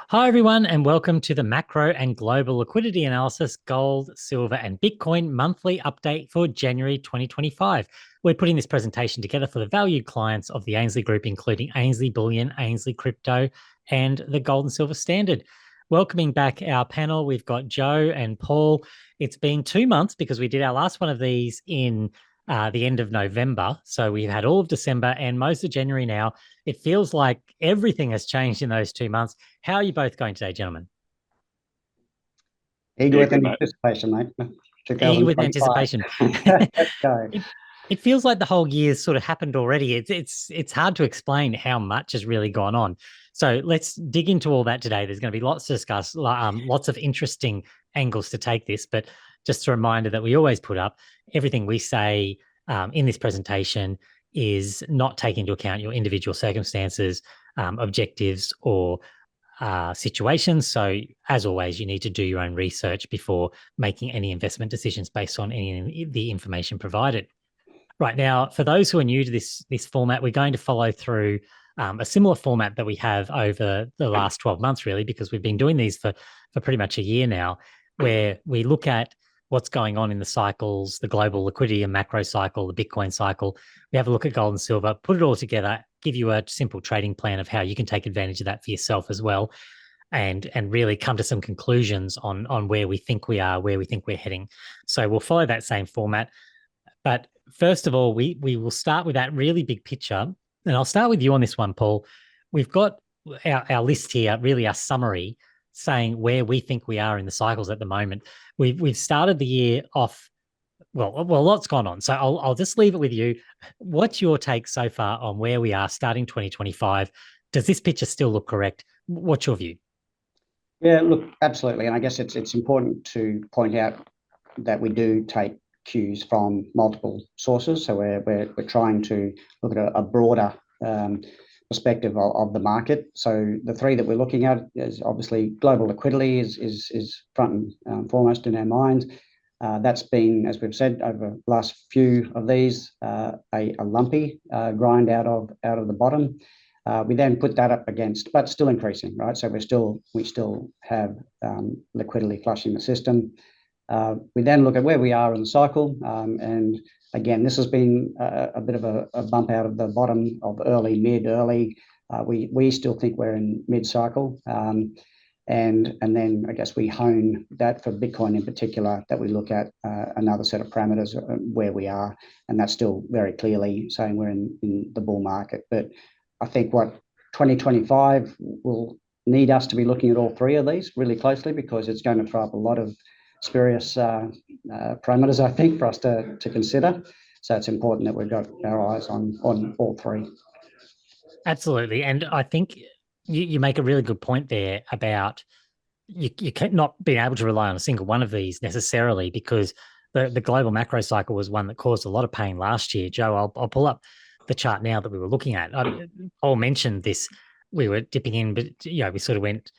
Hi, everyone, and welcome to the macro and global liquidity analysis, gold, silver, and Bitcoin monthly update for January 2025. We're putting this presentation together for the valued clients of the Ainslie Group, including Ainslie Bullion, Ainslie Crypto, and the Gold and Silver Standard. Welcoming back our panel, we've got Joe and Paul. It's been 2 months because we did our last one of these in the end of November. So we've had all of December and most of January now. It feels like everything has changed in those 2 months. How are you both going today, gentlemen? Eager with Good, mate. anticipation, mate. Eager with 2025. anticipation. Let's go. It feels like the whole year's sort of happened already. It's hard to explain how much has really gone on. So let's dig into all that today. There's going to be lots to discuss, lots of interesting angles to take this. But just a reminder that we always put up everything we say in this presentation is not taking into account your individual circumstances, objectives, or situations. So, as always, you need to do your own research before making any investment decisions based on any of the information provided. Right now, for those who are new to this format, we're going to follow through a similar format that we have over the last 12 months, really, because we've been doing these for pretty much a year now, where we look at what's going on in the cycles, the global liquidity and macro cycle, the Bitcoin cycle. We have a look at gold and silver, put it all together, give you a simple trading plan of how you can take advantage of that for yourself as well, and really come to some conclusions on where we think we are, where we think we're heading. So we'll follow that same format. But first of all, we will start with that really big picture. And I'll start with you on this one, Paul. We've got our list here, really our summary, saying where we think we are in the cycles at the moment. We've started the year off, well, a lot's gone on. So I'll just leave it with you. What's your take so far on where we are starting 2025? Does this picture still look correct? What's your view? Yeah, look, absolutely. And I guess it's important to point out that we do take cues from multiple sources. So we're trying to look at a broader perspective of the market. So the three that we're looking at is obviously global liquidity is front and foremost in our minds. That's been, as we've said, over the last few of these, a lumpy grind out of the bottom. We then put that up against, but still increasing, right? So we still have liquidity flushing the system. We then look at where we are in the cycle, and again, this has been a bit of a bump out of the bottom of early. We still think we're in mid-cycle, and then I guess we hone that for Bitcoin in particular, that we look at another set of parameters where we are, and that's still very clearly saying we're in the bull market. But I think what 2025 will need us to be looking at all three of these really closely, because it's going to throw up a lot of spurious parameters, I think, for us to consider. So it's important that we've got our eyes on all three. Absolutely. And I think you make a really good point there about you not being able to rely on a single one of these necessarily, because the global macro cycle was one that caused a lot of pain last year. Joe, I'll pull up the chart now that we were looking at. Paul mentioned this. We were dipping in, but we sort of went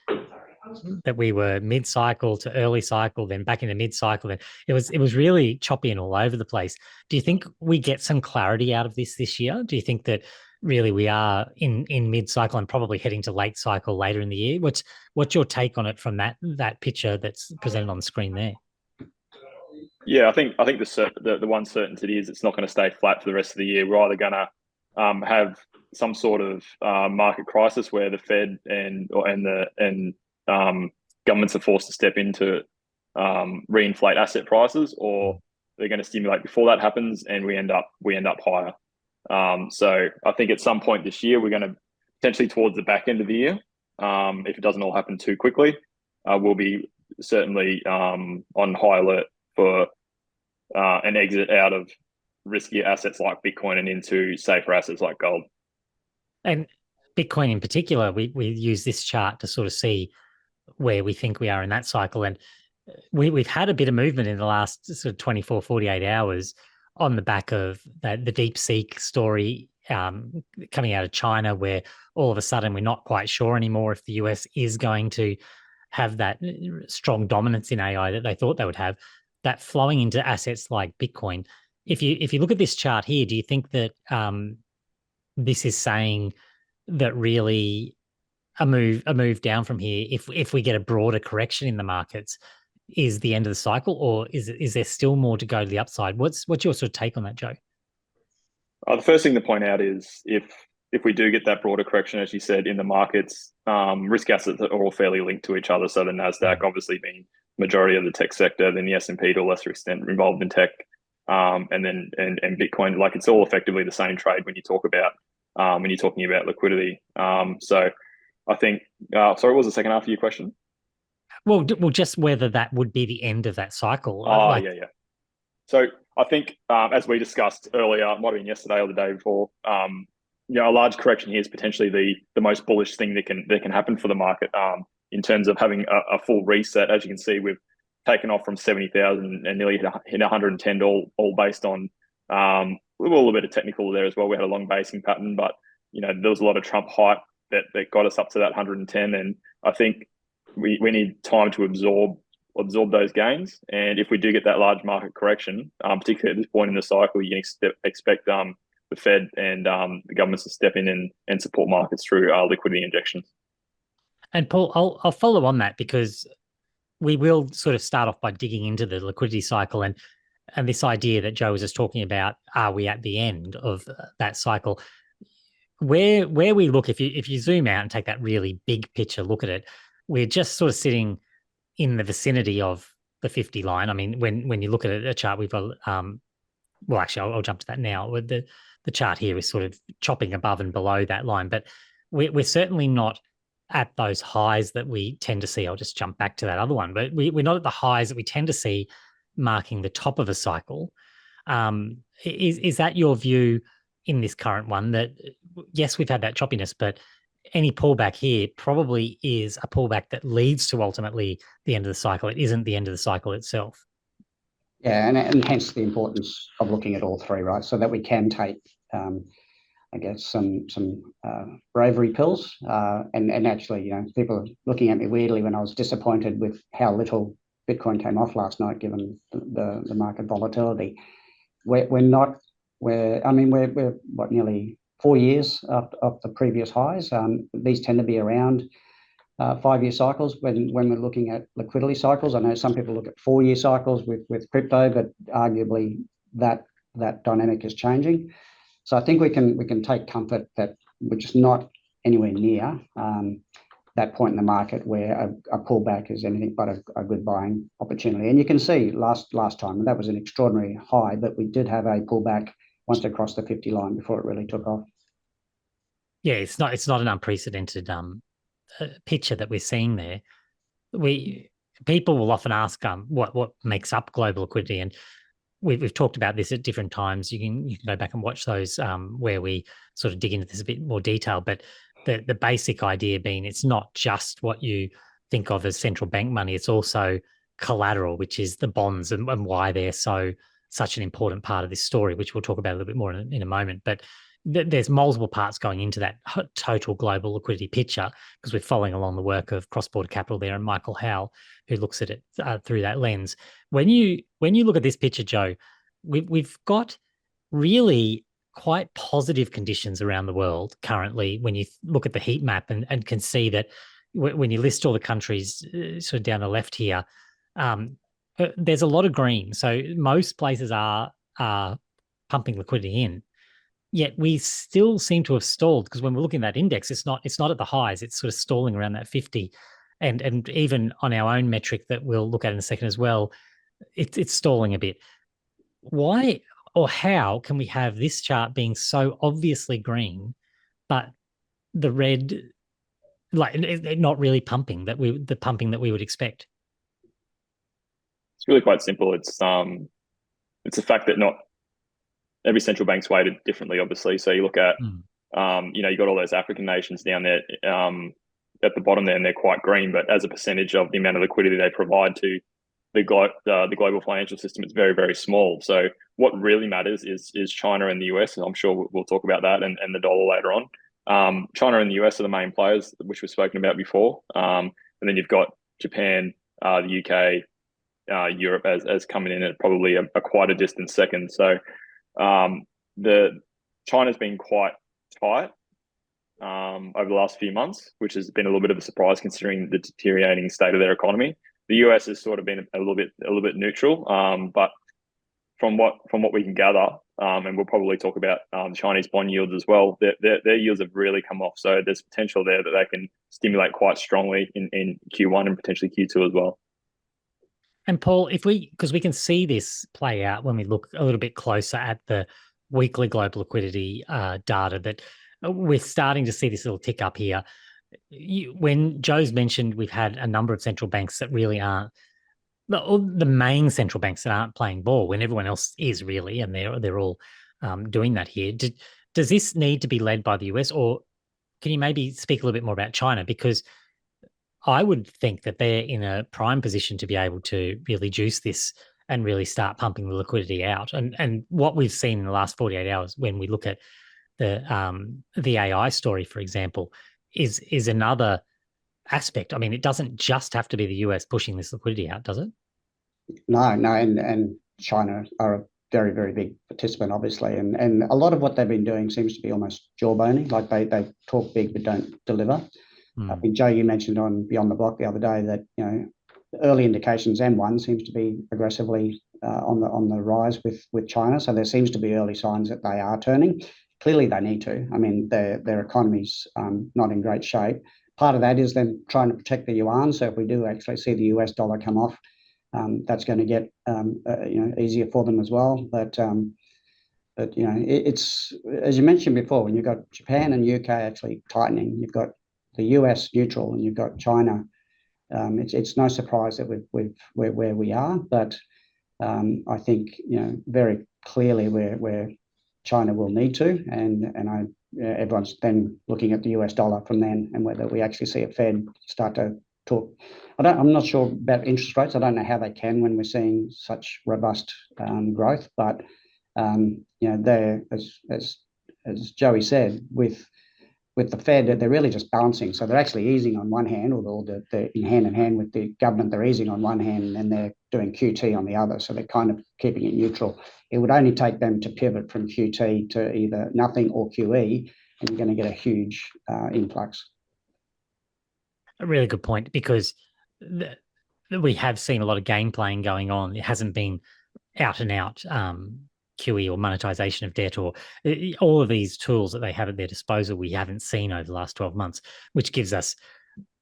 that we were mid-cycle to early cycle, then back into mid-cycle. Then it was really choppy and all over the place. Do you think we get some clarity out of this year? Do you think that really we are in mid-cycle and probably heading to late cycle later in the year? What's your take on it from that picture that's presented on the screen there? Yeah, I think the one certainty is it's not going to stay flat for the rest of the year. We're either going to have some sort of market crisis where the Fed and governments are forced to step in to reinflate asset prices, or they're going to stimulate before that happens, and we end up higher. So I think at some point this year, we're going to potentially towards the back end of the year, if it doesn't all happen too quickly, we'll be certainly on high alert for an exit out of riskier assets like Bitcoin and into safer assets like gold. And Bitcoin in particular, we use this chart to sort of see where we think we are in that cycle. And we've had a bit of movement in the last sort of 24, 48 hours on the back of the DeepSeek story coming out of China, where all of a sudden we're not quite sure anymore if the US is going to have that strong dominance in AI that they thought they would have, that flowing into assets like Bitcoin. If you look at this chart here, do you think that this is saying that really a move down from here, if we get a broader correction in the markets, is the end of the cycle, or is there still more to go to the upside? What's your sort of take on that, Joe? The first thing to point out is if we do get that broader correction, as you said, in the markets, risk assets are all fairly linked to each other. So the Nasdaq obviously being majority of the tech sector, then the S&P to a lesser extent involved in tech, and then Bitcoin. Like, it's all effectively the same trade when you talk about when you're talking about liquidity. So I think. Sorry, what was the second half of your question? Well, just whether that would be the end of that cycle. Yeah. So I think, as we discussed earlier, it might have been yesterday or the day before, a large correction here is potentially the most bullish thing that can happen for the market, in terms of having a full reset. As you can see, we've taken off from 70,000 and nearly hit 110, all based on a little bit of technical there as well. We had a long basing pattern, but there was a lot of Trump hype that got us up to that 110, and I think we need time to absorb those gains. And if we do get that large market correction, particularly at this point in the cycle, you can expect the Fed and the governments to step in and support markets through liquidity injections. And Paul, I'll follow on that, because we will sort of start off by digging into the liquidity cycle and this idea that Joe was just talking about. Are we at the end of that cycle? Where we look, if you zoom out and take that really big picture look at it, we're just sort of sitting in the vicinity of the 50 line. I mean, when you look at a chart, we've got, well, actually, I'll jump to that now. The chart here is sort of chopping above and below that line, but we're certainly not at those highs that we tend to see. I'll just jump back to that other one, but we're not at the highs that we tend to see marking the top of a cycle. Is that your view in this current one, that yes, we've had that choppiness, but any pullback here probably is a pullback that leads to ultimately the end of the cycle? It isn't the end of the cycle itself. Yeah, and hence the importance of looking at all three, right? So that we can take, I guess, some bravery pills. And actually, people are looking at me weirdly when I was disappointed with how little Bitcoin came off last night, given the market volatility. We're what, nearly 4 years up the previous highs. These tend to be around 5-year cycles when we're looking at liquidity cycles. I know some people look at 4-year cycles with crypto, but arguably that dynamic is changing. So I think we can take comfort that we're just not anywhere near that point in the market where a pullback is anything but a good buying opportunity. And you can see last time, that was an extraordinary high, but we did have a pullback once across the 50 line before it really took off. Yeah, it's not an unprecedented picture that we're seeing there. People will often ask what makes up global liquidity, and we've talked about this at different times. You can go back and watch those where we sort of dig into this a bit more detail. But the basic idea being, it's not just what you think of as central bank money. It's also collateral, which is the bonds, and why they're such an important part of this story, which we'll talk about a little bit more in a moment. But there's multiple parts going into that total global liquidity picture, because we're following along the work of Cross-Border Capital there and Michael Howell, who looks at it through that lens. When you look at this picture, Joe, we've got really quite positive conditions around the world currently. When you look at the heat map and can see that when you list all the countries sort of down the left here, there's a lot of green. So most places are pumping liquidity in. Yet we still seem to have stalled, because when we're looking at that index, it's not at the highs. It's sort of stalling around that 50, and even on our own metric that we'll look at in a second as well, it's stalling a bit. Why or how can we have this chart being so obviously green, but the red, like, not really pumping the pumping that we would expect? It's really quite simple. It's the fact that not every central bank's weighted differently, obviously. So you look at, you got all those African nations down there at the bottom there, and they're quite green, but as a percentage of the amount of liquidity they provide to the global financial system, it's very, very small. So what really matters is China and the US, and I'm sure we'll talk about that, and the dollar later on. China and the US are the main players, which we've spoken about before. And then you've got Japan, the UK, Europe as coming in at probably a quite a distant second. So the China's been quite tight over the last few months, which has been a little bit of a surprise considering the deteriorating state of their economy. The US has sort of been a little bit neutral, but from what we can gather, and we'll probably talk about Chinese bond yields as well, their yields have really come off. So there's potential there that they can stimulate quite strongly in Q1 and potentially Q2 as well. And Paul, because we can see this play out when we look a little bit closer at the weekly global liquidity data, that we're starting to see this little tick up here. When Joe's mentioned we've had a number of central banks that really aren't, the main central banks that aren't playing ball when everyone else is really, and they're all doing that here. Does this need to be led by the US, or can you maybe speak a little bit more about China? Because I would think that they're in a prime position to be able to really juice this and really start pumping the liquidity out. And what we've seen in the last 48 hours, when we look at the AI story, for example, is another aspect. I mean, it doesn't just have to be the US pushing this liquidity out, does it? No, and China are a very, very big participant, obviously, and a lot of what they've been doing seems to be almost jawbony, like they talk big but don't deliver. I think, Joe, you mentioned on Beyond the Block the other day that, early indications, M1 seems to be aggressively on the rise with China. So there seems to be early signs that they are turning. Clearly, they need to. I mean, their economy's not in great shape. Part of that is them trying to protect the yuan. So if we do actually see the US dollar come off, that's going to get easier for them as well. But it's, as you mentioned before, when you've got Japan and UK actually tightening, you've got the US neutral, and you've got China. It's no surprise that we're where we are, but I think very clearly where China will need to, and everyone's then looking at the US dollar from then, and whether we actually see a Fed start to talk. I'm not sure about interest rates. I don't know how they can when we're seeing such robust growth, but they're, as Joey said, with the Fed, they're really just balancing. So they're actually easing on one hand, or they're in hand with the government. They're easing on one hand, and then they're doing QT on the other. So they're kind of keeping it neutral. It would only take them to pivot from QT to either nothing or QE, and you're going to get a huge influx. A really good point, because we have seen a lot of game playing going on. It hasn't been out and out QE or monetization of debt, or all of these tools that they have at their disposal we haven't seen over the last 12 months, which gives us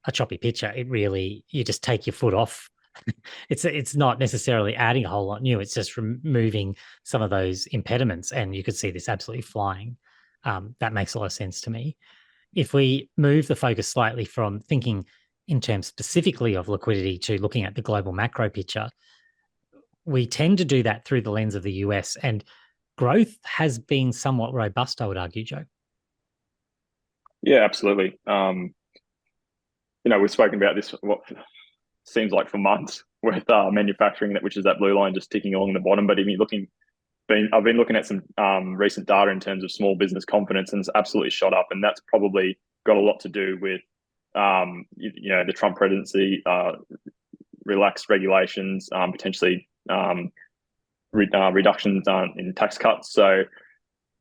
a choppy picture. It really, you just take your foot off. It's not necessarily adding a whole lot new. It's just removing some of those impediments, and you could see this absolutely flying. That makes a lot of sense to me. If we move the focus slightly from thinking in terms specifically of liquidity to looking at the global macro picture, we tend to do that through the lens of the US, and growth has been somewhat robust, I would argue, Joe. Yeah, absolutely. We've spoken about this, what seems like for months, with manufacturing, which is that blue line just ticking along the bottom. But if you're I've been looking at some recent data in terms of small business confidence, and it's absolutely shot up. And that's probably got a lot to do with, the Trump presidency, relaxed regulations, potentially reductions in tax cuts. So,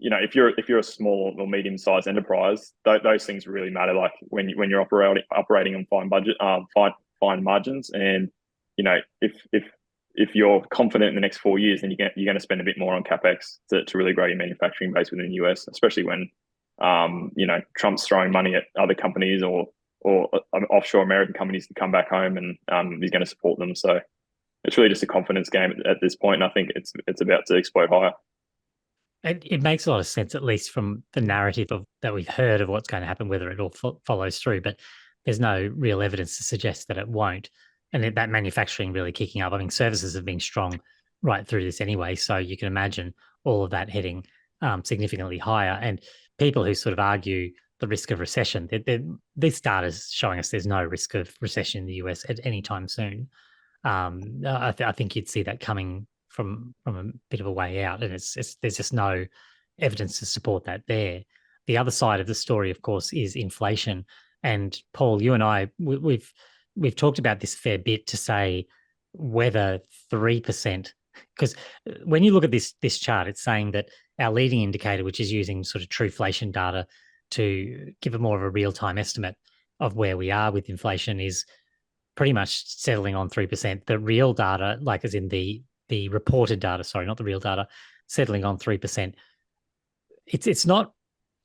if you're a small or medium-sized enterprise, those things really matter. Like when you're operating on fine margins, and if you're confident in the next 4 years, then you're going to spend a bit more on capex to really grow your manufacturing base within the US, especially when Trump's throwing money at other companies or offshore American companies to come back home, and he's going to support them. So it's really just a confidence game at this point, and I think it's about to explode higher. It makes a lot of sense, at least from the narrative that we've heard of what's going to happen, whether it all follows through. But there's no real evidence to suggest that it won't. And that manufacturing really kicking up. I mean, services have been strong right through this anyway. So you can imagine all of that heading significantly higher. And people who sort of argue the risk of recession, this data is showing us there's no risk of recession in the US at any time soon. I think you'd see that coming from a bit of a way out, and there's just no evidence to support that there. The other side of the story, of course, is inflation. And Paul, you and I, we've talked about this a fair bit to say whether 3%, because when you look at this chart, it's saying that our leading indicator, which is using sort of trueflation data, to give a more of a real-time estimate of where we are with inflation is pretty much settling on 3%. The real data, like as in the reported data, sorry, not the real data, settling on 3%. It's not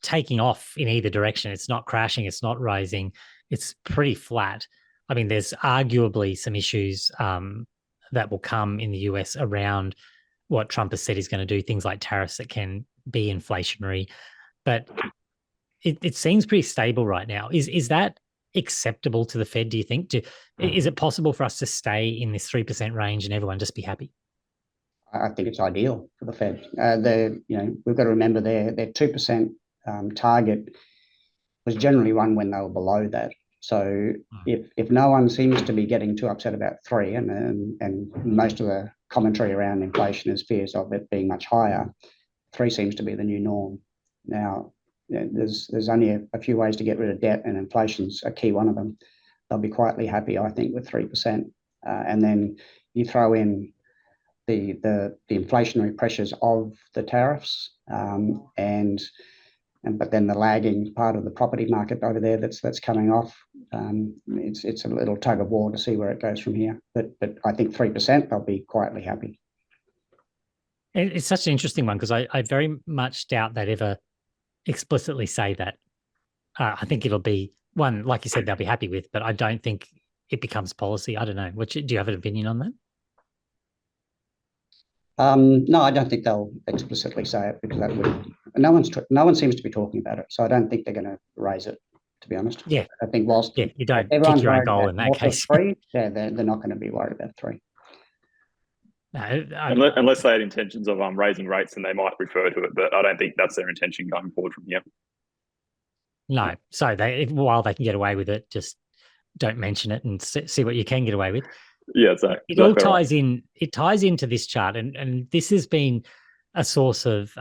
taking off in either direction. It's not crashing. It's not rising. It's pretty flat. I mean, there's arguably some issues that will come in the US around what Trump has said he's going to do, things like tariffs that can be inflationary. But it seems pretty stable right now. Is that acceptable to the Fed, do you think? Is it possible for us to stay in this 3% range and everyone just be happy? I think it's ideal for the Fed. We've got to remember their 2% target was generally run when they were below that. So if no one seems to be getting too upset about 3, and most of the commentary around inflation is fears of it being much higher, 3 seems to be the new norm. Now, there's only a few ways to get rid of debt, and inflation's a key one of them. They'll be quietly happy, I think, with 3%. And then you throw in the inflationary pressures of the tariffs, but then the lagging part of the property market over there that's coming off. It's a little tug of war to see where it goes from here. But I think 3%, they'll be quietly happy. It's such an interesting one because I very much doubt they'd ever explicitly say that. I think it'll be one, like you said, they'll be happy with, but I don't think it becomes policy. I don't know. Do you have an opinion on that? No, I don't think they'll explicitly say it, because that would. No one seems to be talking about it, so I don't think they're going to raise it, to be honest. Yeah, I think whilst you don't kick your own goal in that case. 3, they're not going to be worried about 3. No, unless they had intentions of raising rates, and they might refer to it, but I don't think that's their intention going forward from here. No, so while they can get away with it, just don't mention it and see what you can get away with. Yeah, exactly. It all ties in. It ties into this chart, and this has been a source of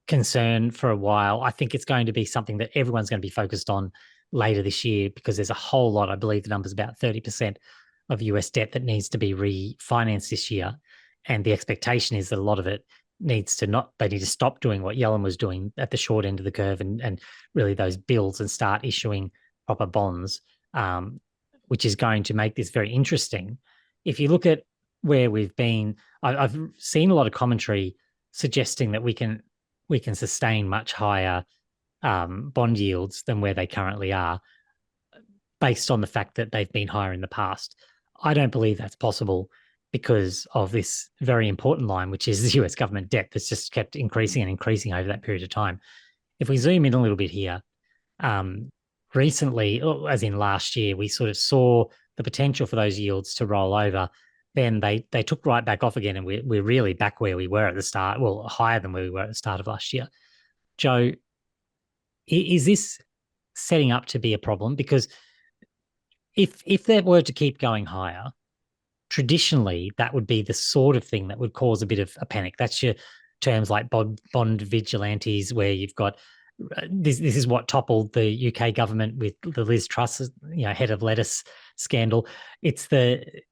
concern for a while. I think it's going to be something that everyone's going to be focused on later this year, because there's a whole lot. I believe the number's about 30% of US debt that needs to be refinanced this year, and the expectation is that a lot of it needs to they need to stop doing what Yellen was doing at the short end of the curve, and really those bills, and start issuing proper bonds, which is going to make this very interesting. If you look at where we've been, I've seen a lot of commentary suggesting that we can sustain much higher bond yields than where they currently are, based on the fact that they've been higher in the past. I don't believe that's possible because of this very important line, which is the US government debt that's just kept increasing and increasing over that period of time. If we zoom in a little bit here, recently, as in last year, we sort of saw the potential for those yields to roll over. Then they took right back off again, and we're really back where we were at the start, well, higher than where we were at the start of last year. Joe, is this setting up to be a problem? Because if they were to keep going higher, traditionally that would be the sort of thing that would cause a bit of a panic. That's your terms like bond vigilantes, where you've got this is what toppled the UK government with the Liz Truss, head of lettuce scandal. It's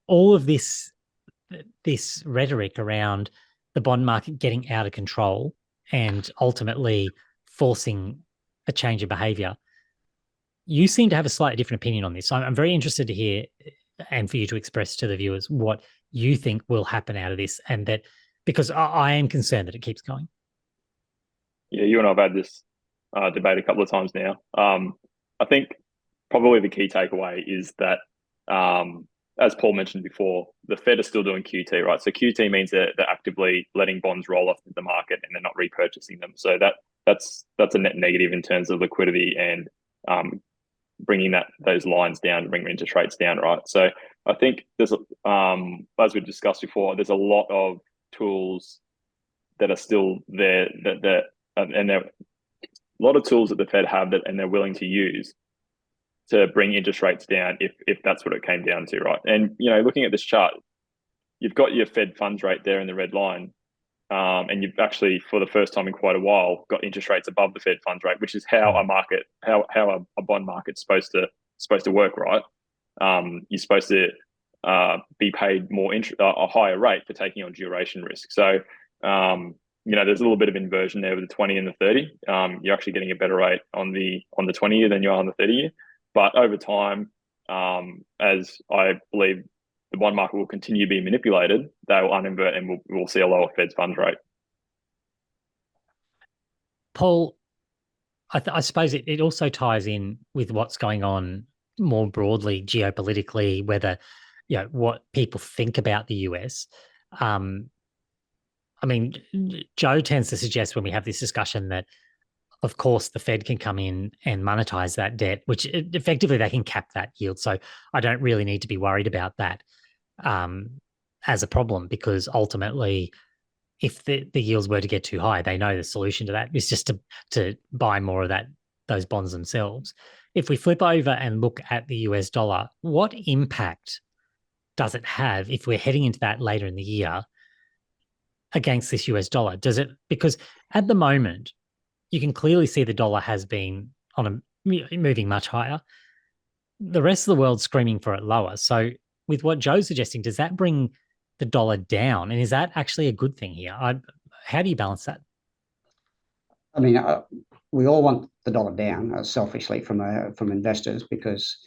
all of this rhetoric around the bond market getting out of control and ultimately forcing a change of behaviour. You seem to have a slightly different opinion on this. So I'm very interested to hear, and for you to express to the viewers what you think will happen out of this, and that, because I am concerned that it keeps going. Yeah, you and I have had this debate a couple of times now. I think probably the key takeaway is that, as Paul mentioned before, the Fed is still doing QT, right? So QT means that they're actively letting bonds roll off the market and they're not repurchasing them. So that's a net negative in terms of liquidity and bringing those lines down to bring interest rates down, right? So I think there's, as we discussed before, there's a lot of tools that are still there, and there are a lot of tools that the Fed have and they're willing to use to bring interest rates down if that's what it came down to, right? And looking at this chart, you've got your Fed funds rate there in the red line, and you've actually, for the first time in quite a while, got interest rates above the Fed funds rate, which is how a bond market's supposed to work, right? You're supposed to be paid more a higher rate for taking on duration risk. So there's a little bit of inversion there with the 20 and the 30. You're actually getting a better rate on the 20 year than you are on the 30 year. But over time, as I believe the bond market will continue to be manipulated, they will uninvert and we'll see a lower Fed's funds rate. Paul, I suppose it also ties in with what's going on more broadly geopolitically, whether, what people think about the US. I mean, Joe tends to suggest when we have this discussion that, of course, the Fed can come in and monetize that debt, which effectively they can cap that yield. So I don't really need to be worried about that as a problem, because ultimately, if the yields were to get too high, they know the solution to that is just to buy more of those bonds themselves. If we flip over and look at the US dollar, what impact does it have if we're heading into that later in the year against this US dollar? Does it, because at the moment, you can clearly see the dollar has been moving much higher. The rest of the world's screaming for it lower. So with what Joe's suggesting, does that bring the dollar down? And is that actually a good thing here? How do you balance that? I mean, we all want the dollar down selfishly from investors, because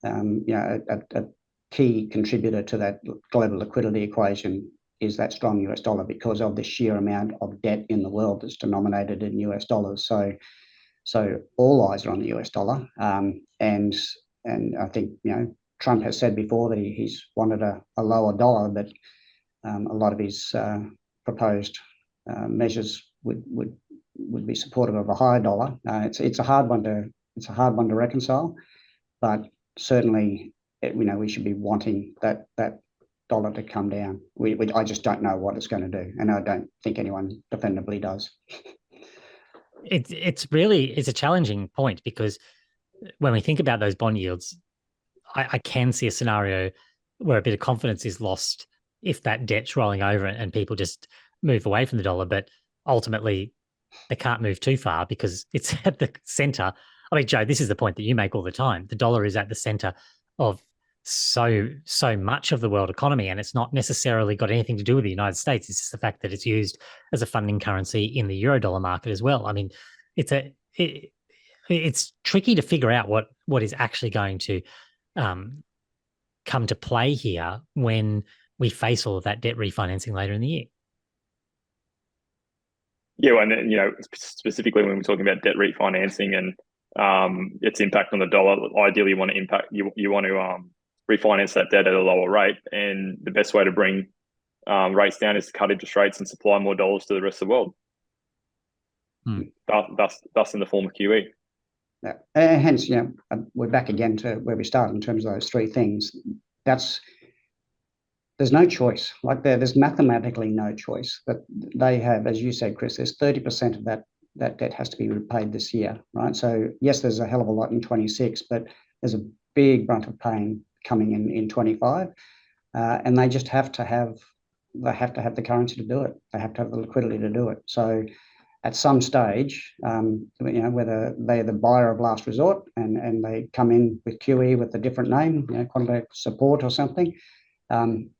a key contributor to that global liquidity equation is that strong US dollar, because of the sheer amount of debt in the world that's denominated in US dollars. So all eyes are on the US dollar, and I think Trump has said before that he's wanted a lower dollar, but a lot of his proposed measures would be supportive of a higher dollar. It's a hard one to reconcile, but certainly we should be wanting that dollar to come down. I just don't know what it's going to do, and I don't think anyone definitively does. It's a challenging point, because when we think about those bond yields, I can see a scenario where a bit of confidence is lost if that debt's rolling over and people just move away from the dollar. But ultimately, they can't move too far because it's at the center. I mean, Joe, this is the point that you make all the time. The dollar is at the center of so much of the world economy, and it's not necessarily got anything to do with the United States. It's just the fact that it's used as a funding currency in the Eurodollar market as well. I mean, it's tricky to figure out what is actually going to come to play here when we face all of that debt refinancing later in the year. Yeah, and specifically when we're talking about debt refinancing and its impact on the dollar, ideally you want to refinance that debt at a lower rate, and the best way to bring rates down is to cut interest rates and supply more dollars to the rest of the world. Thus in the form of QE. Yeah. Hence, we're back again to where we started in terms of those three things. There's no choice. Like there's mathematically no choice that they have, as you said, Chris. There's 30% of that debt has to be repaid this year, right? So yes, there's a hell of a lot in 26, but there's a big brunt of pain coming in 25, and they just have to have the currency to do it. They have to have the liquidity to do it. So at some stage, whether they're the buyer of last resort and they come in with QE with a different name, quantitative support or something,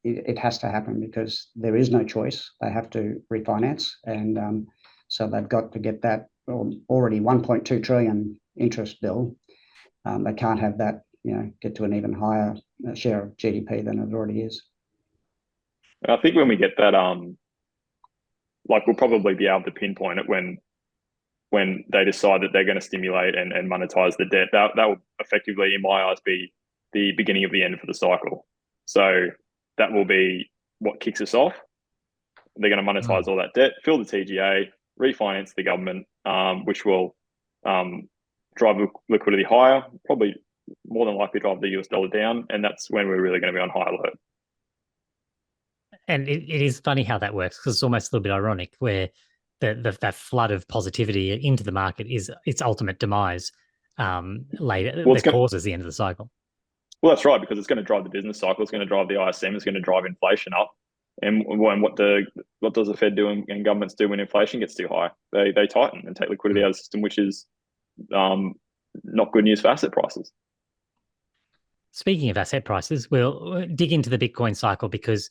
it has to happen because there is no choice. They have to refinance, and so they've got to get that already 1.2 trillion interest bill. They can't have that get to an even higher share of GDP than it already is. I think when we get that, we'll probably be able to pinpoint it when they decide that they're going to stimulate and monetize the debt. That will effectively, in my eyes, be the beginning of the end for the cycle. So that will be what kicks us off. They're going to monetize all that debt, fill the TGA, refinance the government, which will drive liquidity higher, probably more than likely drive the US dollar down, and that's when we're really going to be on high alert. And it is funny how that works, because it's almost a little bit ironic where that flood of positivity into the market is its ultimate demise later. That causes the end of the cycle. Well, that's right, because it's going to drive the business cycle. It's going to drive the ISM. It's going to drive inflation up. And what does the Fed do and governments do when inflation gets too high? They tighten and take liquidity out of the system, which is not good news for asset prices. Speaking of asset prices, we'll dig into the Bitcoin cycle, because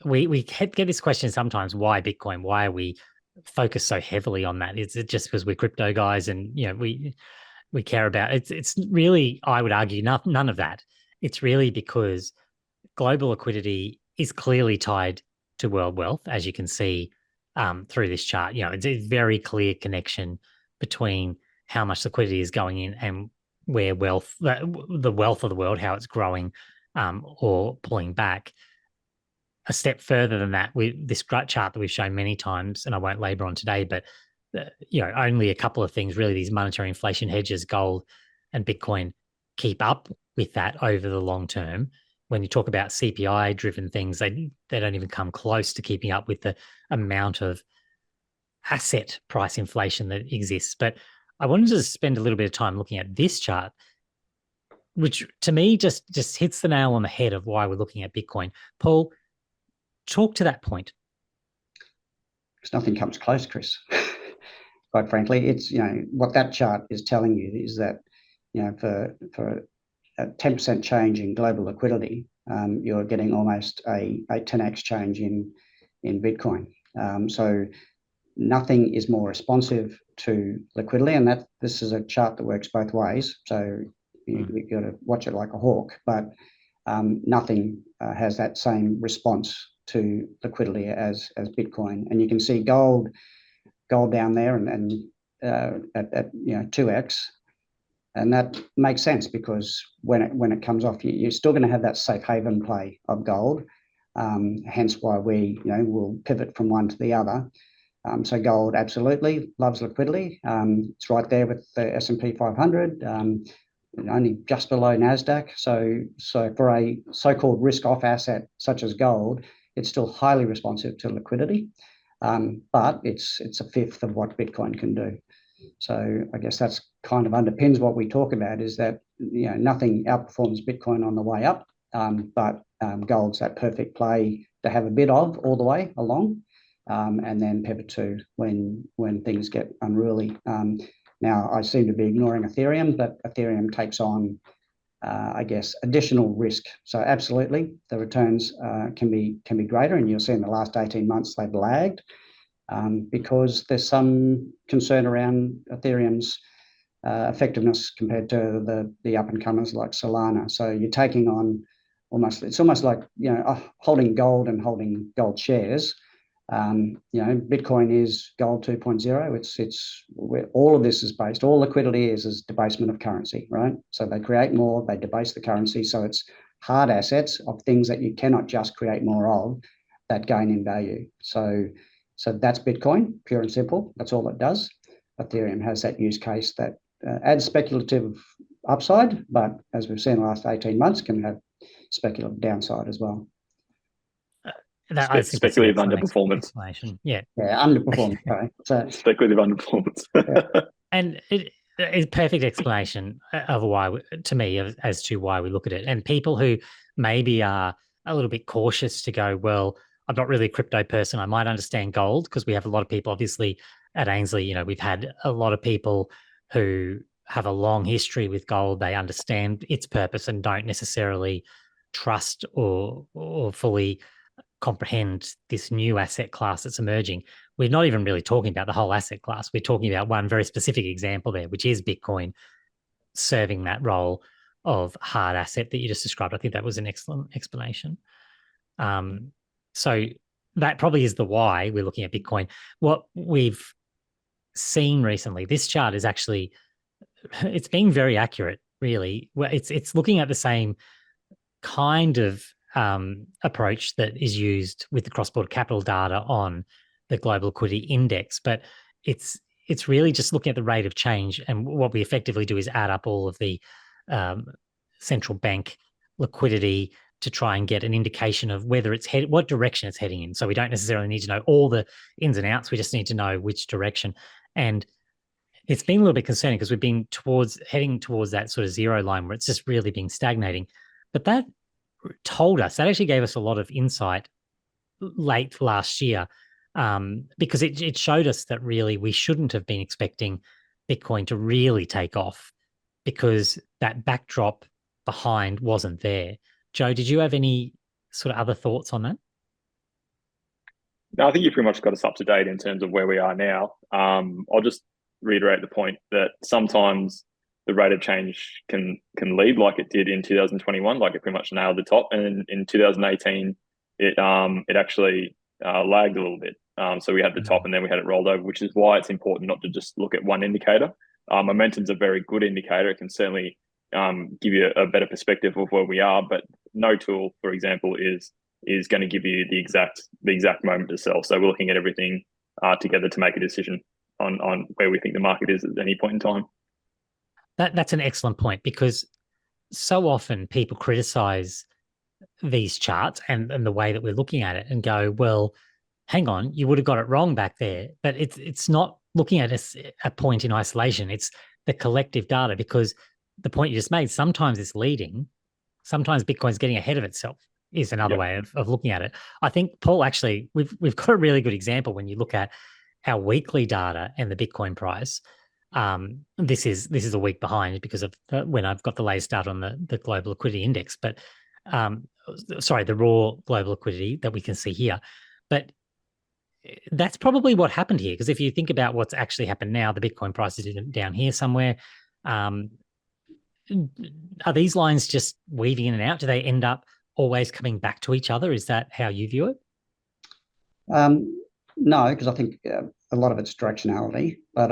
we get this question sometimes: why Bitcoin? Why are we focused so heavily on that? Is it just because we're crypto guys and we care about it? It's really, I would argue, none of that. It's really because global liquidity is clearly tied to world wealth, as you can see through this chart. It's a very clear connection between how much liquidity is going in and where wealth, the wealth of the world, how it's growing or pulling back. A step further than that, this chart that we've shown many times, and I won't labor on today, but only a couple of things really. These monetary inflation hedges, gold and Bitcoin, keep up with that over the long term. When you talk about CPI-driven things, they don't even come close to keeping up with the amount of asset price inflation that exists. But I wanted to spend a little bit of time looking at this chart, which to me just hits the nail on the head of why we're looking at Bitcoin. Paul, talk to that point. Because nothing comes close, Chris. Quite frankly, it's what that chart is telling you is that for a 10% change in global liquidity, you're getting almost a 10x change in Bitcoin. So nothing is more responsive to liquidity, and that this is a chart that works both ways. So you got to watch it like a hawk, but nothing has that same response to liquidity as Bitcoin. And you can see gold down there and at 2x, and that makes sense because when it comes off, you're still going to have that safe haven play of gold. Hence why we will pivot from one to the other. So gold absolutely loves liquidity. It's right there with the S&P 500. Only just below NASDAQ. So for a so-called risk-off asset such as gold, it's still highly responsive to liquidity, but it's a fifth of what Bitcoin can do. So I guess that's kind of underpins what we talk about, is that nothing outperforms Bitcoin on the way up, but gold's that perfect play to have a bit of all the way along, and then pivot to when things get unruly. Now, I seem to be ignoring Ethereum, but Ethereum takes on, I guess, additional risk. So absolutely, the returns can be greater, and you'll see in the last 18 months they've lagged because there's some concern around Ethereum's effectiveness compared to the up-and-comers like Solana. So you're taking on it's almost like holding gold and holding gold shares. Bitcoin is gold 2.0. It's where all of this is based. All liquidity is debasement of currency, right? So they create more, they debase the currency. So it's hard assets of things that you cannot just create more of that gain in value. So that's Bitcoin, pure and simple. That's all it does. Ethereum has that use case that adds speculative upside, but as we've seen in the last 18 months, can have speculative downside as well. Speculative underperformance. Yeah, underperformance. Right? So, speculative underperformance. Yeah. And it's a perfect explanation of why, to me, as to why we look at it. And people who maybe are a little bit cautious to go, well, I'm not really a crypto person. I might understand gold, because we have a lot of people, obviously, at Ainslie. We've had a lot of people who have a long history with gold. They understand its purpose and don't necessarily trust or fully comprehend this new asset class that's emerging. We're not even really talking about the whole asset class. We're talking about one very specific example there, which is Bitcoin serving that role of hard asset that you just described. I think that was an excellent explanation. So that probably is the why we're looking at Bitcoin. What we've seen recently, this chart is actually, it's being very accurate, really. It's looking at the same kind of approach that is used with the cross-border capital data on the global liquidity index, but it's really just looking at the rate of change. And what we effectively do is add up all of the central bank liquidity to try and get an indication of whether it's what direction it's heading in. So we don't necessarily need to know all the ins and outs. We just need to know which direction. And it's been a little bit concerning because we've been heading towards that sort of zero line where it's just really been stagnating. But that actually gave us a lot of insight late last year, because it showed us that really we shouldn't have been expecting Bitcoin to really take off, because that backdrop behind wasn't there. Joe, did you have any sort of other thoughts on that? No, I think you pretty much got us up to date in terms of where we are now. I'll just reiterate the point that sometimes the rate of change can lead like it did in 2021, like it pretty much nailed the top, and in 2018 it actually lagged a little bit. So we had the top and then we had it rolled over, which is why it's important not to just look at one indicator. Momentum's a very good indicator. It can certainly give you a better perspective of where we are, but no tool, for example, is going to give you the exact moment to sell. So we're looking at everything together to make a decision on where we think the market is at any point in time. That's an excellent point, because so often people criticize these charts and the way that we're looking at it and go, well, hang on, you would have got it wrong back there. But it's not looking at a point in isolation. It's the collective data, because the point you just made, sometimes it's leading, sometimes Bitcoin's getting ahead of itself is another way of looking at it. I think, Paul, actually, we've got a really good example when you look at our weekly data and the Bitcoin price. This is a week behind because of when I've got the latest data on the global liquidity index, but sorry, the raw global liquidity that we can see here. But that's probably what happened here, because if you think about what's actually happened now, the Bitcoin price is down here somewhere. Are these lines just weaving in and out? Do they end up always coming back to each other? Is that how you view it? No, because I think a lot of it's directionality. But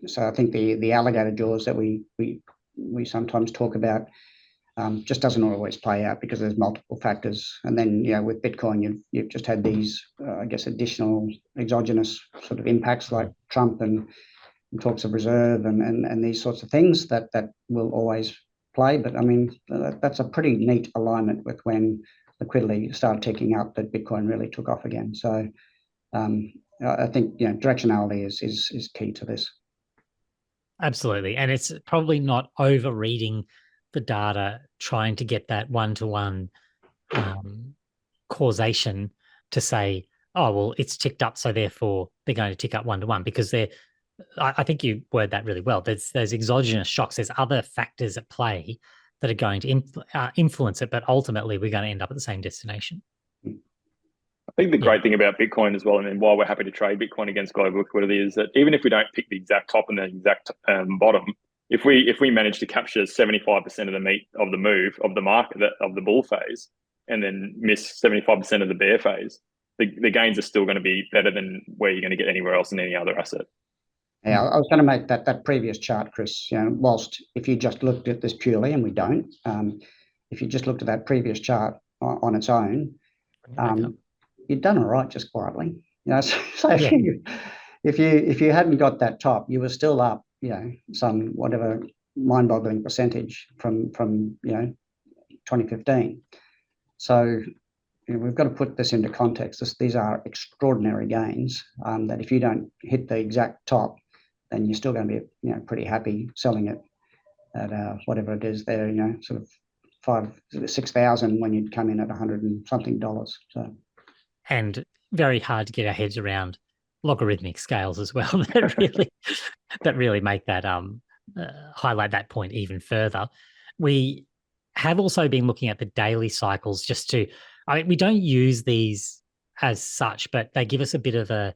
so I think the alligator jaws that we sometimes talk about just doesn't always play out because there's multiple factors. And then, with Bitcoin, you've just had these, I guess, additional exogenous sort of impacts like Trump and talks of reserve and these sorts of things that will always play. But I mean, that's a pretty neat alignment with when liquidity started ticking up, that Bitcoin really took off again. So I think directionality is key to this. Absolutely. And it's probably not overreading the data, trying to get that one-to-one causation to say, oh, well, it's ticked up, so therefore they're going to tick up one-to-one, because I think you word that really well. There's exogenous shocks. There's other factors at play that are going to influence it, but ultimately we're going to end up at the same destination. I think the great thing about Bitcoin as well, and why we're happy to trade Bitcoin against global liquidity, is that even if we don't pick the exact top and the exact bottom, if we manage to capture 75% of the meat of the move of the market, of the bull phase, and then miss 75% of the bear phase, the gains are still going to be better than where you're going to get anywhere else in any other asset. Yeah, I was going to make that previous chart, Chris. Whilst if you just looked at this purely, and we don't, if you just looked at that previous chart on its own, you'd done all right just quietly. So if you hadn't got that top, you were still up, some whatever mind-boggling percentage from 2015. So we've got to put this into context. These are extraordinary gains. That if you don't hit the exact top, then you're still going to be pretty happy selling it at whatever it is there, sort of 5,000-6,000 when you'd come in at $100 and something. So. And very hard to get our heads around logarithmic scales as well that really make that highlight that point even further. We have also been looking at the daily cycles just to, we don't use these as such, but they give us a bit of an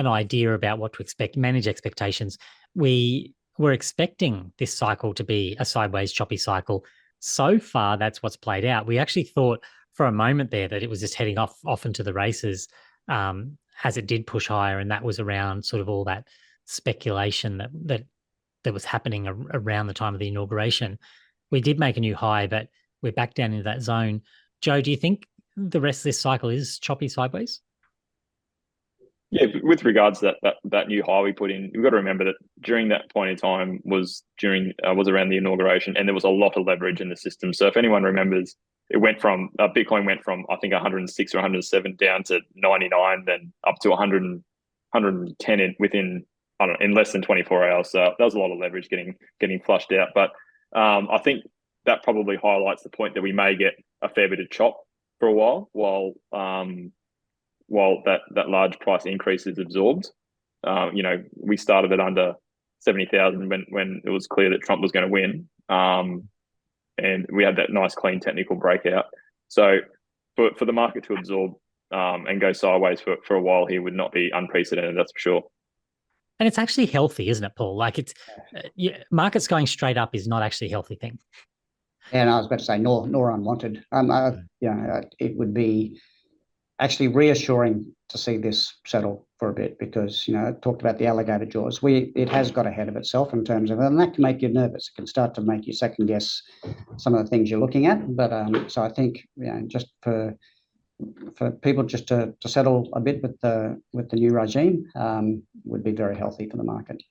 idea about what to expect, manage expectations. We were expecting this cycle to be a sideways choppy cycle. So far, that's what's played out. We actually thought for a moment there that it was just heading off into the races as it did push higher, and that was around sort of all that speculation that was happening around the time of the inauguration. We did make a new high, but we're back down into that zone. Joe, do you think the rest of this cycle is choppy sideways? Yeah, with regards to that new high we put in, you've got to remember that during that point in time was around the inauguration, and there was a lot of leverage in the system. So if anyone remembers, it went from Bitcoin went from I think 106 or 107 down to 99, then up to 100 and 110 within in less than 24 hours. So that was a lot of leverage getting flushed out. But I think that probably highlights the point that we may get a fair bit of chop for a while that large price increase is absorbed. We started at under 70,000 when it was clear that Trump was going to win. And we had that nice clean technical breakout. So for the market to absorb and go sideways for a while here would not be unprecedented, that's for sure. And it's actually healthy, isn't it, Paul? Like it's markets going straight up is not actually a healthy thing. And I was about to say, nor unwanted. It would be actually reassuring to see this settle for a bit because, I talked about the alligator jaws. It has got ahead of itself in terms of, and that can make you nervous. It can start to make you second guess some of the things you're looking at. But so I think, just for people just to settle a bit with the new regime would be very healthy for the market.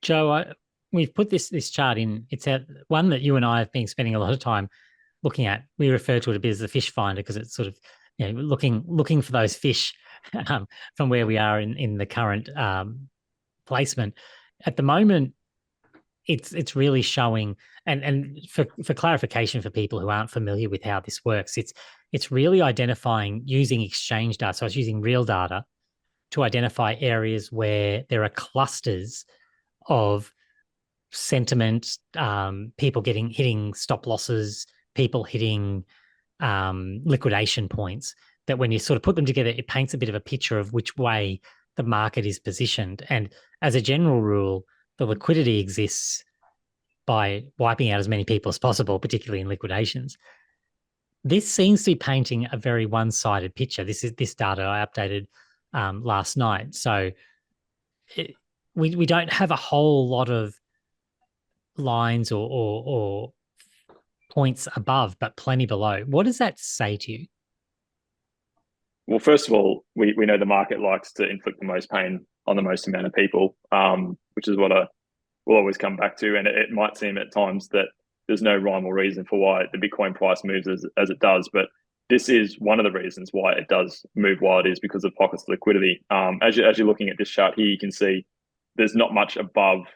Joe, we've put this chart in. It's one that you and I have been spending a lot of time looking at. We refer to it a bit as the fish finder because it's sort of looking for those fish from where we are in the current placement. At the moment, it's really showing, and for clarification for people who aren't familiar with how this works, it's really identifying using exchange data. So it's using real data to identify areas where there are clusters of sentiment, people hitting stop losses, people hitting liquidation points, that when you sort of put them together, it paints a bit of a picture of which way the market is positioned. And as a general rule, the liquidity exists by wiping out as many people as possible, particularly in liquidations. This seems to be painting a very one-sided picture. This data I updated last night. So we don't have a whole lot of lines or points above, but plenty below. What does that say to you? Well, first of all, we know the market likes to inflict the most pain on the most amount of people, which is what we'll always come back to. And it might seem at times that there's no rhyme or reason for why the Bitcoin price moves as it does, but this is one of the reasons why it does move while it is, because of pockets of liquidity. As you're looking at this chart here, you can see there's not much above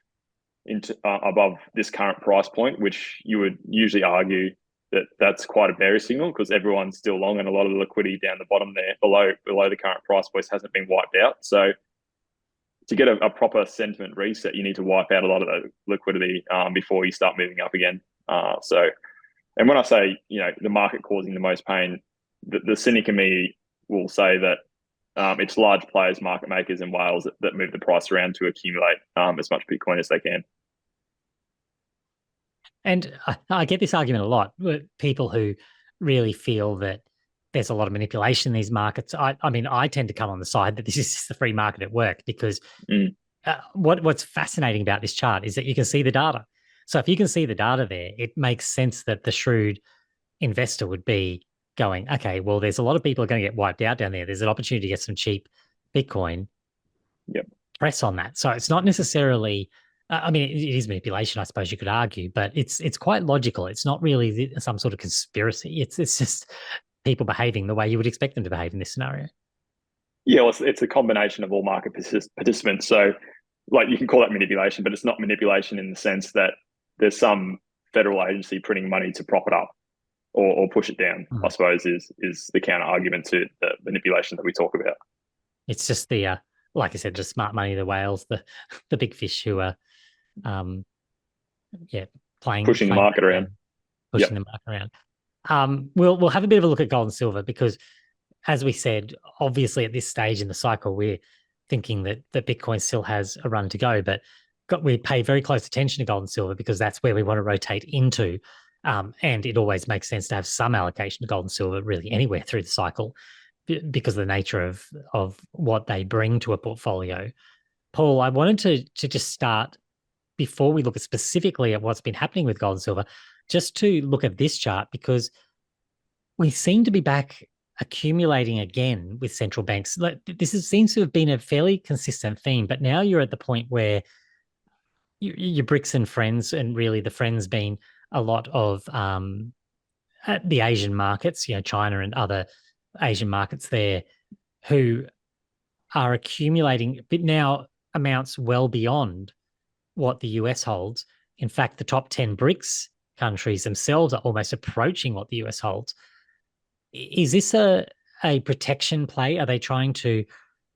this current price point, which you would usually argue that's quite a bearish signal because everyone's still long, and a lot of the liquidity down the bottom there below the current price point hasn't been wiped out. So to get a proper sentiment reset, you need to wipe out a lot of the liquidity before you start moving up again. And when I say, the market causing the most pain, the cynic in me will say that it's large players, market makers and whales that move the price around to accumulate as much Bitcoin as they can. And I get this argument a lot. People who really feel that there's a lot of manipulation in these markets. I mean, I tend to come on the side that this is just the free market at work because what's fascinating about this chart is that you can see the data. So if you can see the data there, it makes sense that the shrewd investor would be going, okay, well, there's a lot of people are going to get wiped out down there. There's an opportunity to get some cheap Bitcoin. Yep. Press on that. So it's not necessarily, it is manipulation, I suppose you could argue, but it's quite logical. It's not really some sort of conspiracy. It's just people behaving the way you would expect them to behave in this scenario. Yeah, well, it's a combination of all market participants. So like you can call that manipulation, but it's not manipulation in the sense that there's some federal agency printing money to prop it up or push it down, I suppose is the counter argument to the manipulation that we talk about. It's just the, like I said, just smart money, the whales, the big fish who are, pushing the market around. Pushing the market around. We'll have a bit of a look at gold and silver because, as we said, obviously at this stage in the cycle, we're thinking that Bitcoin still has a run to go, but we pay very close attention to gold and silver because that's where we want to rotate into. And it always makes sense to have some allocation to gold and silver really anywhere through the cycle because of the nature of what they bring to a portfolio. Paul, I wanted to just start, before we look specifically at what's been happening with gold and silver, just to look at this chart because we seem to be back accumulating again with central banks. Seems to have been a fairly consistent theme, but now you're at the point where your BRICS and friends, and really the friends being a lot of the Asian markets, China and other Asian markets there, who are accumulating, but now amounts well beyond what the US holds. In fact, the top 10 BRICS countries themselves are almost approaching what the US holds. Is this a protection play? Are they trying to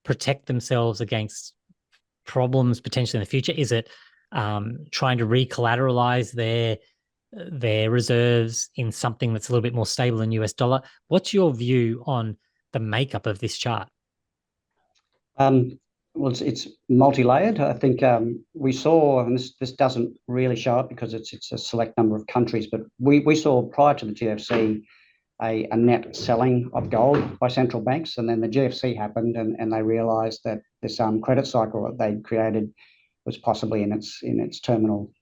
protect themselves against problems potentially in the future? Is it trying to re-collateralize their their reserves in something that's a little bit more stable than US dollar. What's your view on the makeup of this chart? Well, it's multi-layered. I think we saw, and this doesn't really show up because it's a select number of countries, but we saw prior to the GFC a net selling of gold by central banks, and then the GFC happened, and they realised that this credit cycle that they'd created was possibly in its terminal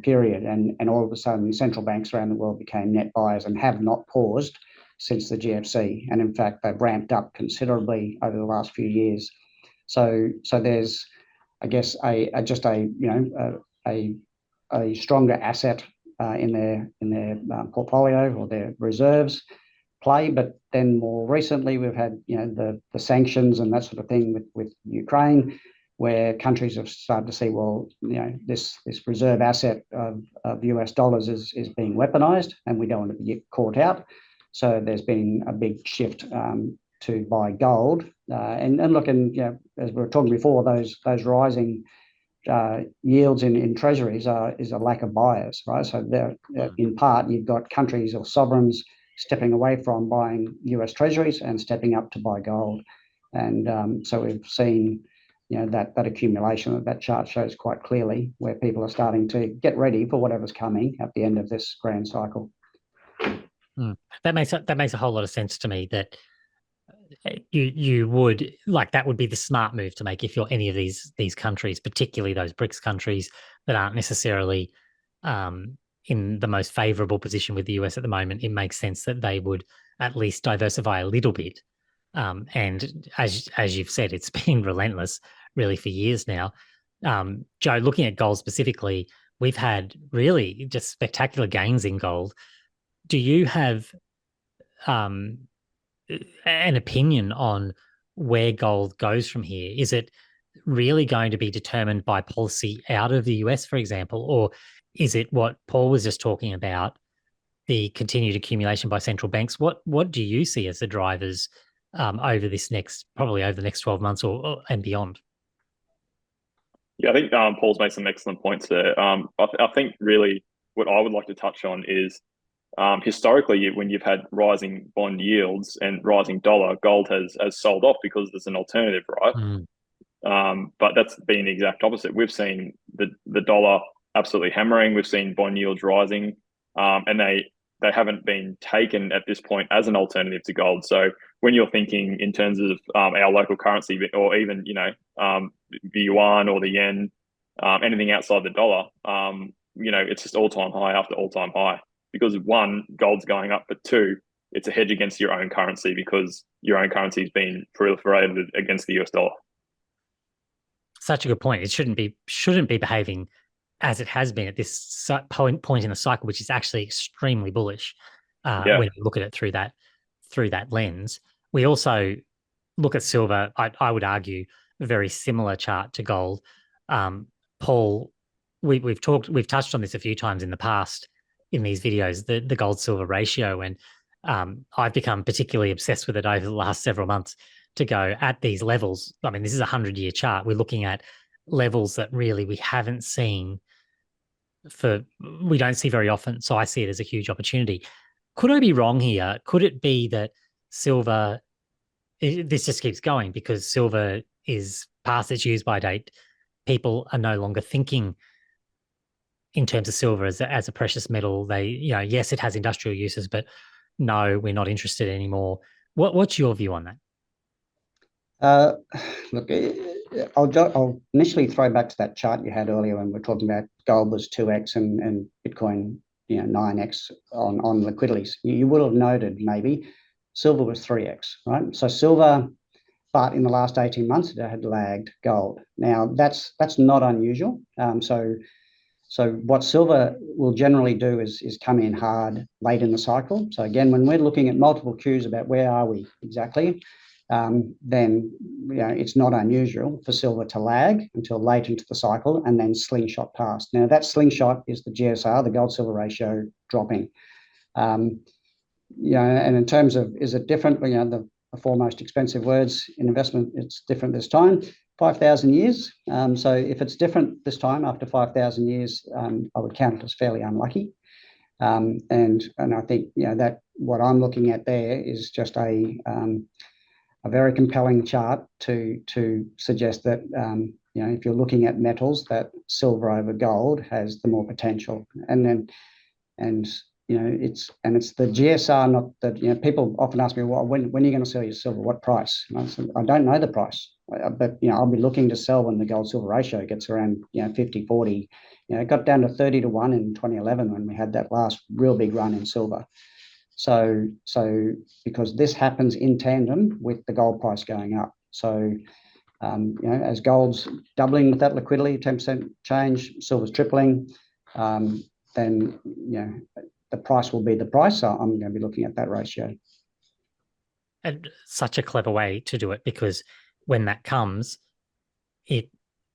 period, and all of a sudden central banks around the world became net buyers and have not paused since the GFC, and in fact they've ramped up considerably over the last few years. So there's, I guess, a stronger asset in their portfolio or their reserves play. But then more recently, we've had the sanctions and that sort of thing with Ukraine, where countries have started to see, well, this reserve asset of US dollars is being weaponized, and we don't want to get caught out. So there's been a big shift to buy gold, and look, and as we were talking before, those rising yields in treasuries is a lack of buyers, right? So there, in part, you've got countries or sovereigns stepping away from buying US treasuries and stepping up to buy gold, and so we've seen that accumulation that chart shows quite clearly, where people are starting to get ready for whatever's coming at the end of this grand cycle. That makes a whole lot of sense to me. That you would like, that would be the smart move to make if you're any of these countries, particularly those BRICS countries that aren't necessarily in the most favorable position with the US at the moment. It makes sense that they would at least diversify a little bit. And as you've said, it's been relentless really for years now. Joe, looking at gold specifically, we've had really just spectacular gains in gold. Do you have an opinion on where gold goes from here? Is it really going to be determined by policy out of the US, for example, or is it what Paul was just talking about, the continued accumulation by central banks? What do you see as the drivers over the next 12 months or and beyond? Yeah, I think Paul's made some excellent points there. I think really what I would like to touch on is historically, when you've had rising bond yields and rising dollar, gold has sold off because there's an alternative, right? But that's been the exact opposite. We've seen the dollar absolutely hammering. We've seen bond yields rising, and they haven't been taken at this point as an alternative to gold. So when you're thinking in terms of our local currency, or even the yuan or the yen, anything outside the dollar, it's just all-time high after all-time high. Because one, gold's going up, but two, it's a hedge against your own currency because your own currency has been proliferated against the US dollar. Such a good point. It shouldn't be behaving as it has been at this point in the cycle, which is actually extremely bullish when you look at it through that lens. We also look at silver. I would argue a very similar chart to gold. Paul, we've touched on this a few times in the past in these videos, the gold silver ratio, and I've become particularly obsessed with it over the last several months to go at these levels. I mean, this is a 100-year chart. We're looking at levels that really we haven't seen we don't see very often. So I see it as a huge opportunity. Could I be wrong here? Could it be that silver, this just keeps going because silver is past its use by date? People are no longer thinking in terms of silver as a precious metal. They, yes, it has industrial uses, but no, we're not interested anymore. What's your view on that? Look, I'll initially throw back to that chart you had earlier when we were talking about gold was 2x and Bitcoin 9x on liquidities. You would have noted maybe silver was 3x, right? So silver, but in the last 18 months, it had lagged gold. Now, that's not unusual. So what silver will generally do is come in hard late in the cycle. So again, when we're looking at multiple cues about where are we exactly, then it's not unusual for silver to lag until late into the cycle and then slingshot past. Now that slingshot is the GSR, the gold silver ratio dropping. And in terms of, is it different? The four most expensive words in investment, it's different this time. 5,000 years. So if it's different this time after 5,000 years, I would count it as fairly unlucky. And I think that what I'm looking at there is just a very compelling chart to suggest that if you're looking at metals, that silver over gold has the more potential. It's the GSR, not that people often ask me, well, when are you going to sell your silver? What price? And I said, I don't know the price, but I'll be looking to sell when the gold silver ratio gets around 50-40. It got down to 30-1 in 2011 when we had that last real big run in silver. So because this happens in tandem with the gold price going up. So as gold's doubling with that liquidity, 10% change, silver's tripling, then the price will be the price. So I'm going to be looking at that ratio. And such a clever way to do it, because when that comes, it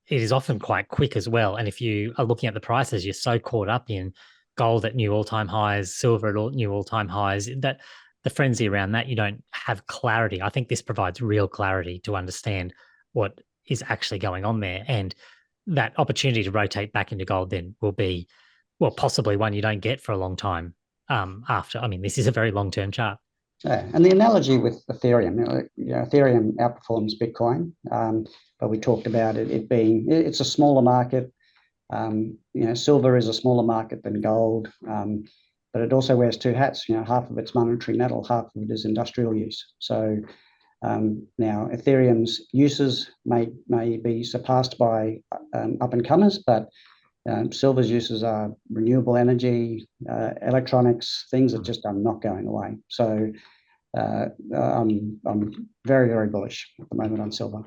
is often quite quick as well. And if you are looking at the prices, you're so caught up in gold at new all-time highs, silver at new all-time highs, that the frenzy around that, you don't have clarity. I think this provides real clarity to understand what is actually going on there. And that opportunity to rotate back into gold then will be, well, possibly one you don't get for a long time after. I mean, this is a very long-term chart. Yeah, and the analogy with Ethereum, Ethereum outperforms Bitcoin, but we talked about it being, it's a smaller market. Silver is a smaller market than gold, but it also wears two hats. Half of it's monetary metal, half of it is industrial use. So now Ethereum's uses may be surpassed by up and comers, but silver's uses are renewable energy, electronics, things that just are not going away. So I'm very, very bullish at the moment on silver.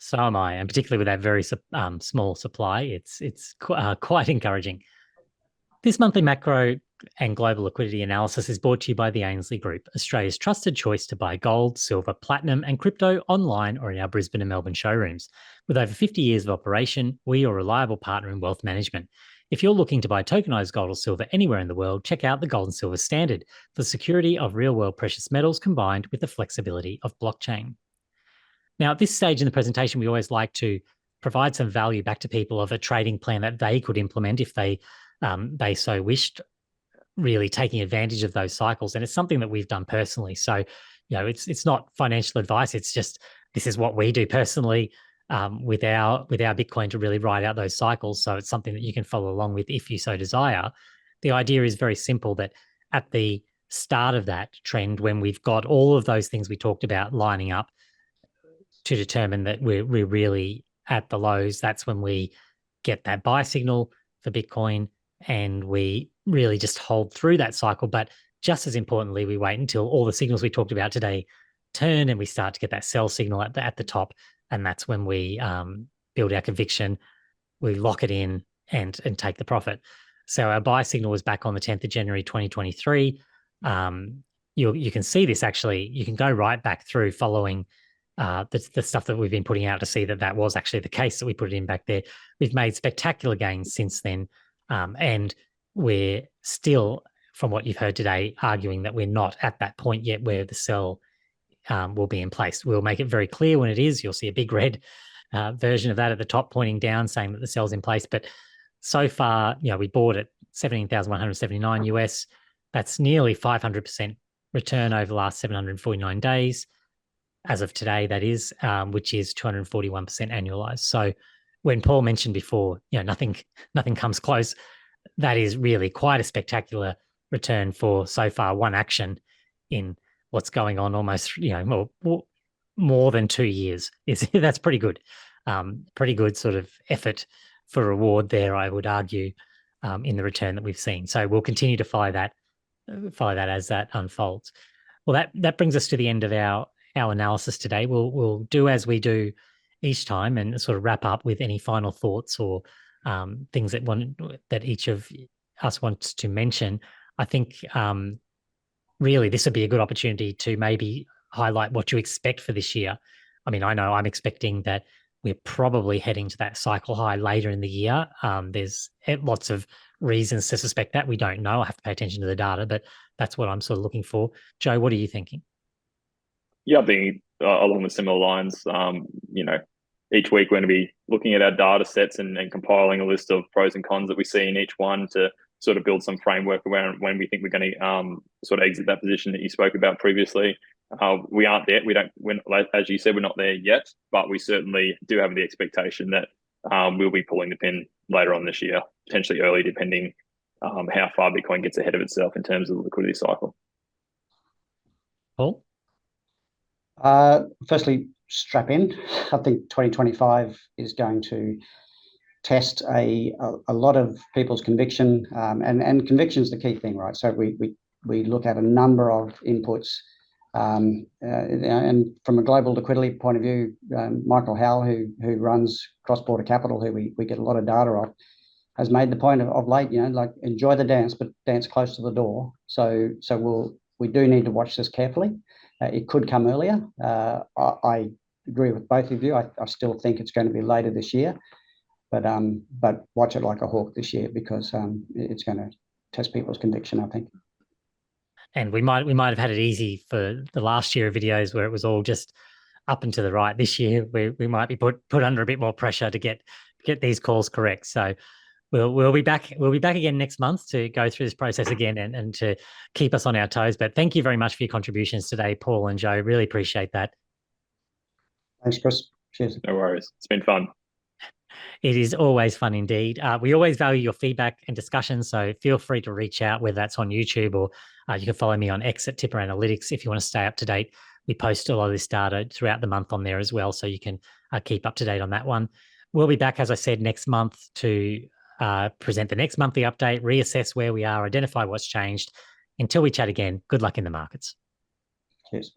So am I, and particularly with that very small supply, it's quite encouraging. This monthly macro and global liquidity analysis is brought to you by the Ainslie Group, Australia's trusted choice to buy gold, silver, platinum, and crypto online or in our Brisbane and Melbourne showrooms. With over 50 years of operation, we are a reliable partner in wealth management. If you're looking to buy tokenized gold or silver anywhere in the world, check out the Gold and Silver Standard for the security of real-world precious metals combined with the flexibility of blockchain. Now, at this stage in the presentation, we always like to provide some value back to people of a trading plan that they could implement if they so wished, really taking advantage of those cycles. And it's something that we've done personally. So, it's not financial advice. It's just, this is what we do personally with our Bitcoin to really ride out those cycles. So it's something that you can follow along with if you so desire. The idea is very simple, that at the start of that trend, when we've got all of those things we talked about lining up to determine that we're really at the lows, that's when we get that buy signal for Bitcoin, and we really just hold through that cycle. But just as importantly, we wait until all the signals we talked about today turn and we start to get that sell signal at the top, and that's when we build our conviction, we lock it in and take the profit. So our buy signal was back on the 10th of January 2023. You can see this actually, you can go right back through following the stuff that we've been putting out to see that was actually the case, that we put it in back there. We've made spectacular gains since then. And we're still, from what you've heard today, arguing that we're not at that point yet where the sell will be in place. We'll make it very clear when it is. You'll see a big red version of that at the top pointing down saying that the sell's in place. But so far, we bought at 17,179 US. That's nearly 500% return over the last 749 days. As of today, that is, which is 241% annualized. So when Paul mentioned before, nothing comes close, that is really quite a spectacular return for so far one action in what's going on almost, more than 2 years. That's pretty good. Pretty good sort of effort for reward there, I would argue, in the return that we've seen. So we'll continue to follow that as that unfolds. Well, that brings us to the end of our analysis today. We'll do as we do each time and sort of wrap up with any final thoughts or things that each of us wants to mention. I think really this would be a good opportunity to maybe highlight what you expect for this year. I mean, I know I'm expecting that we're probably heading to that cycle high later in the year. There's lots of reasons to suspect that. We don't know. I have to pay attention to the data, but that's what I'm sort of looking for. Joe, what are you thinking? Yeah, I think along the similar lines, each week we're going to be looking at our data sets and compiling a list of pros and cons that we see in each one to sort of build some framework around when we think we're going to sort of exit that position that you spoke about previously. We aren't there. As you said, we're not there yet, but we certainly do have the expectation that we'll be pulling the pin later on this year, potentially early, depending how far Bitcoin gets ahead of itself in terms of the liquidity cycle. Paul? Firstly, strap in. I think 2025 is going to test a lot of people's conviction, and conviction is the key thing, right? So we look at a number of inputs, and from a global liquidity point of view, Michael Howell, who runs cross-border capital, who we get a lot of data off, has made the point of late, like, enjoy the dance, but dance close to the door. So we do need to watch this carefully. It could come earlier. I agree with both of you. I still think it's going to be later this year, but watch it like a hawk this year, because it's going to test people's conviction, I think. And we might have had it easy for the last year of videos where it was all just up and to the right. This year we might be put under a bit more pressure to get these calls correct. So we'll be back again next month to go through this process again and to keep us on our toes. But thank you very much for your contributions today, Paul and Joe. Really appreciate that. Thanks, Chris. Cheers. No worries. It's been fun. It is always fun indeed. We always value your feedback and discussion, so feel free to reach out, whether that's on YouTube or you can follow me on X at Tipper Analytics if you want to stay up to date. We post a lot of this data throughout the month on there as well, so you can keep up to date on that one. We'll be back, as I said, next month to present the next monthly update, reassess where we are, identify what's changed. Until we chat again, good luck in the markets. Cheers.